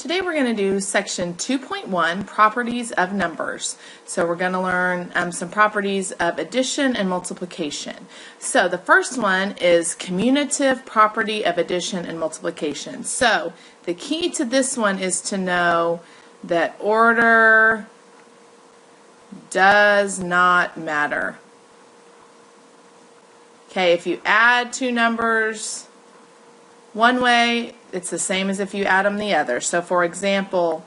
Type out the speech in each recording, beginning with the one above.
Today we're going to do section 2.1, properties of numbers. So we're going to learn some properties of addition and multiplication. So the first one is commutative property of addition and multiplication. So the key to this one is to know that order does not matter. Okay, if you add two numbers one way, it's the same as if you add them the other. So for example,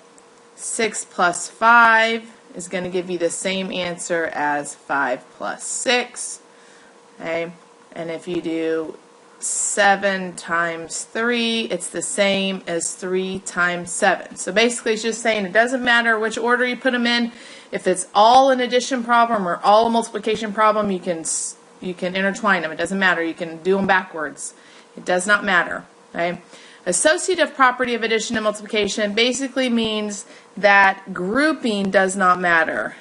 6 plus 5 is going to give you the same answer as 5 plus 6. Okay? And if you do 7 times 3, it's the same as 3 times 7. So basically it's just saying it doesn't matter which order you put them in. If it's all an addition problem or all a multiplication problem, you can intertwine them. It doesn't matter. You can do them backwards. It does not matter. Okay? Associative property of addition and multiplication basically means that grouping does not matter.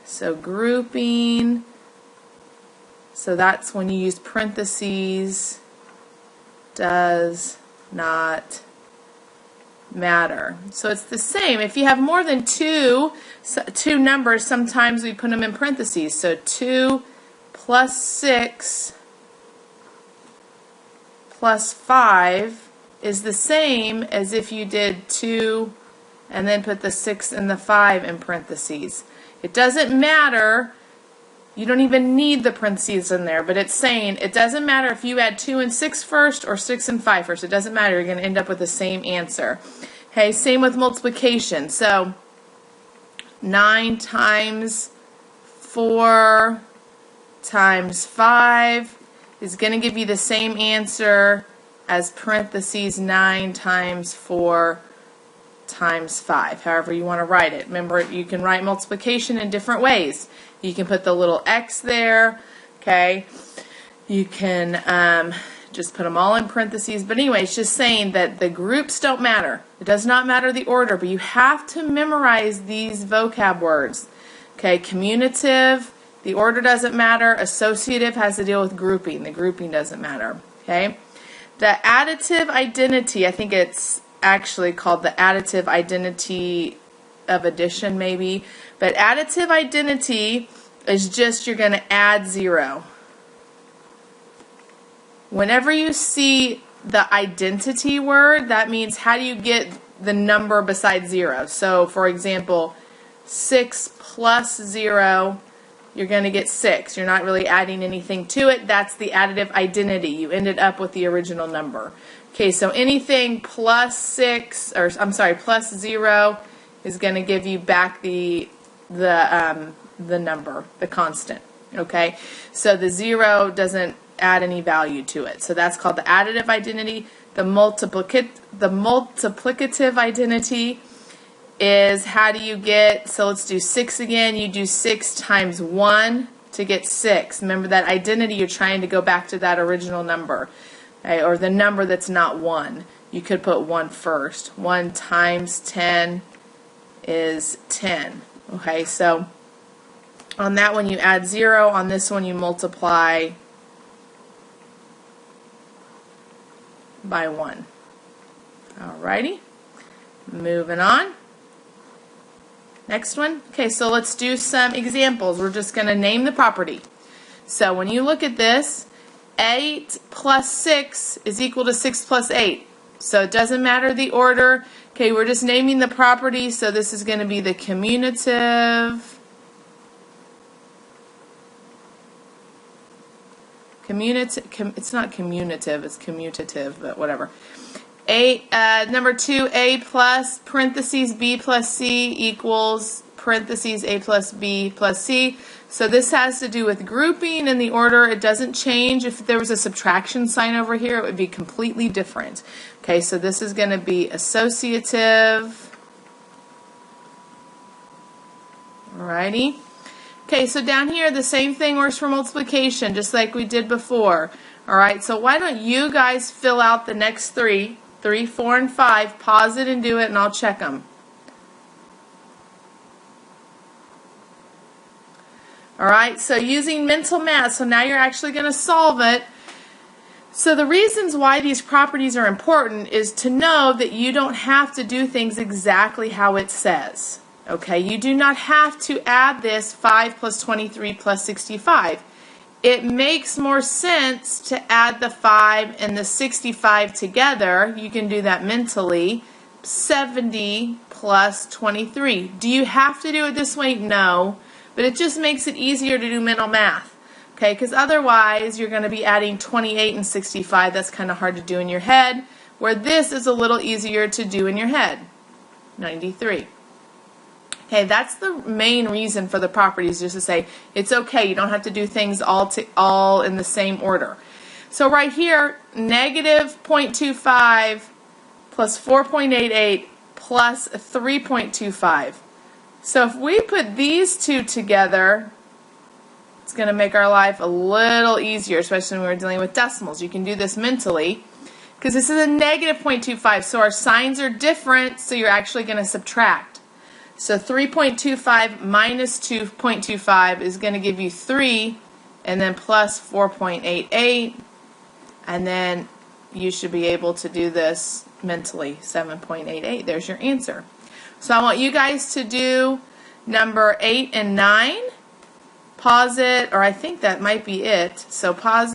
So grouping, so that's when you use parentheses, does not matter. So it's the same. If you have more than two numbers, sometimes we put them in parentheses. So 2 plus 6 plus 5 is the same as if you did 2 and then put the 6 and the 5 in parentheses. It doesn't matter. You don't even need the parentheses in there, but it's saying it doesn't matter if you add 2 and 6 first or 6 and 5 first. It doesn't matter. You're going to end up with the same answer. Okay, same with multiplication. So 9 times 4 times 5 is going to give you the same answer as parentheses 9 times 4 times 5, however you want to write it. Remember, you can write multiplication in different ways. You can put the little X there, okay? You can just put them all in parentheses. But anyway, it's just saying that the groups don't matter. It does not matter the order, but you have to memorize these vocab words. Okay, commutative, the order doesn't matter. Associative has to deal with grouping. The grouping doesn't matter. Okay? The additive identity, I think it's actually called the additive identity of addition maybe. But additive identity is just you're going to add 0. Whenever you see the identity word, that means how do you get the number besides 0? So for example, 6 plus 0, you're going to get 6. You're not really adding anything to it. That's the additive identity. You ended up with the original number. Okay, so anything plus 6, or I'm sorry, plus 0 is going to give you back the number, the constant. Okay, so the 0 doesn't add any value to it. So that's called the additive identity. The multiplicative identity is how do you get, so let's do 6 again. You do 6 times 1 to get 6. Remember that identity, you're trying to go back to that original number, okay, or the number that's not 1. You could put 1 first. 1 times 10 is 10. Okay, so on that one you add 0. On this one you multiply by 1. Alrighty, moving on. Next one. Okay, so let's do some examples. We're just going to name the property. So when you look at this, 8 plus 6 is equal to 6 plus 8. So it doesn't matter the order. Okay, we're just naming the property. So this is going to be the commutative. It's not commutative, it's commutative, but whatever. Number 2, A plus parentheses B plus C equals parentheses A plus B plus C. So this has to do with grouping and the order. It doesn't change. If there was a subtraction sign over here, it would be completely different. Okay, so this is going to be associative. Alrighty. Okay, so down here, the same thing works for multiplication, just like we did before. Alright, so why don't you guys fill out the next 3, 4, and 5, pause it and do it, and I'll check them. Alright, so using mental math, so now you're actually going to solve it. So the reasons why these properties are important is to know that you don't have to do things exactly how it says. Okay, you do not have to add this 5 plus 23 plus 65. It makes more sense to add the 5 and the 65 together. You can do that mentally. 70 plus 23. Do you have to do it this way? No, but it just makes it easier to do mental math. Okay, because otherwise you're going to be adding 28 and 65. That's kind of hard to do in your head, where this is a little easier to do in your head. 93. Okay, that's the main reason for the properties, just to say it's okay. You don't have to do things all in the same order. So right here, negative 0.25 plus 4.88 plus 3.25. So if we put these two together, it's going to make our life a little easier, especially when we're dealing with decimals. You can do this mentally because this is a negative 0.25, so our signs are different, so you're actually going to subtract. So 3.25 minus 2.25 is going to give you 3, and then plus 4.88, and then you should be able to do this mentally, 7.88. There's your answer. So I want you guys to do number 8 and 9. Pause it, or I think that might be it. So pause.